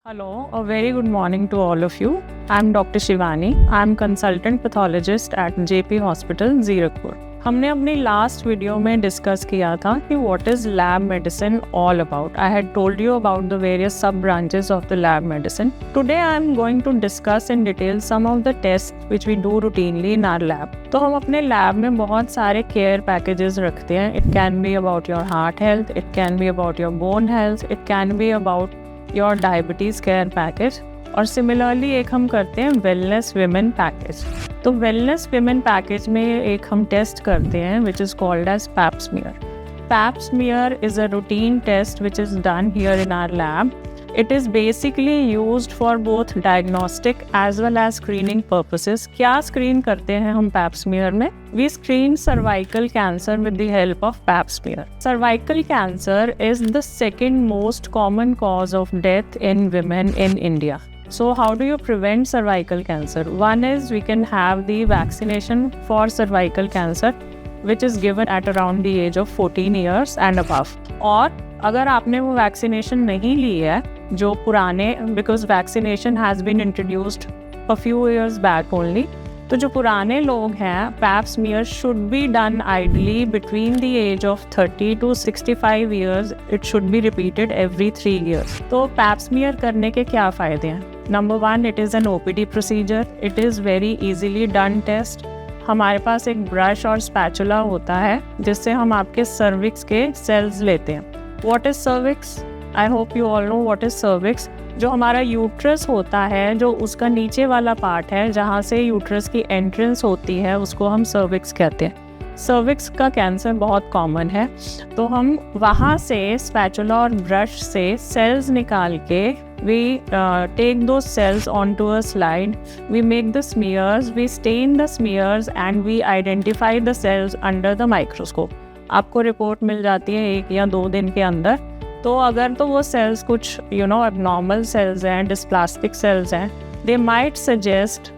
Hello, a very good morning to all of you. I'm Dr. Shivani. I'm consultant pathologist at JP Hospital, Zirakpur. हमने अपनी last video में discuss किया था कि what is lab medicine all about. I had told you about the various sub branches of the lab medicine. Today I'm going to discuss in detail some of the tests which we do routinely in our lab. तो हम अपने lab में बहुत सारे care packages रखते हैं. It can be about your heart health, it can be about your bone health, it can be about your diabetes care package और similarly एक हम करते हैं वेलनेस विमेन पैकेज. तो वेलनेस विमेन पैकेज में एक हम टेस्ट करते हैं which is called as Pap smear. Pap smear is a routine test which is done here in our lab. It is basically used for both diagnostic as well as screening purposes. क्या screen करते हैं हम pap smear में? We screen cervical cancer with the help of pap smear. Cervical cancer is the second most common cause of death in women in India. So how do you prevent cervical cancer? One is we can have the vaccination for cervical cancer which is given at around the age of 14 years and above. और अगर आपने वो vaccination नहीं ली है जो पुराने because vaccination has been introduced a few years back only, तो जो पुराने लोग हैं Pap smear should be done ideally between the age of 30 to 65 years. It should be repeated every 3 years. तो पैप स्मीयर करने के क्या फ़ायदे हैं? Number 1, it is an OPD procedure. It is very easily done test. हमारे पास एक brush और स्पैचुला होता है जिससे हम आपके सर्विक्स के सेल्स लेते हैं. What is cervix? I hope you all know what is cervix. जो हमारा यूट्रस होता है, जो उसका नीचे वाला पार्ट है जहाँ से यूट्रस की एंट्रेंस होती है, उसको हम सर्विक्स कहते हैं. सर्विक्स का कैंसर बहुत कॉमन है, तो हम वहाँ से स्पैचुला और ब्रश से सेल्स निकाल के we take those cells onto a slide, we make the smears, we stain the smears and we identify the cells under the microscope. आपको रिपोर्ट मिल जाती है 1 या 2 दिन के अंदर. तो अगर तो वो सेल्स कुछ एबनॉर्मल सेल्स हैं, डिस्प्लास्टिक सेल्स हैं, they might suggest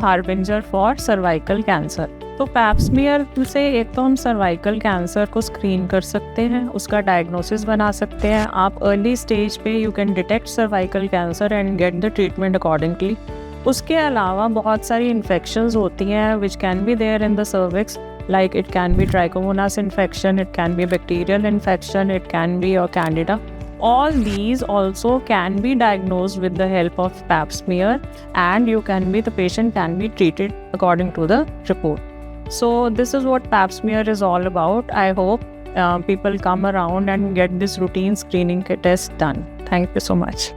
harbinger for cervical cancer. तो पैप स्मीयर से एक तो हम सर्वाइकल कैंसर को स्क्रीन कर सकते हैं, उसका डायग्नोसिस बना सकते हैं. आप अर्ली स्टेज पे you can detect cervical cancer and get the treatment accordingly. उसके अलावा बहुत सारी इन्फेक्शंस होती हैं which can be there in the cervix. Like it can be trichomonas infection, it can be bacterial infection, it can be a candida. All these also can be diagnosed with the help of pap smear and the patient can be treated according to the report. So this is what pap smear is all about. I hope people come around and get this routine screening test done. Thank you so much.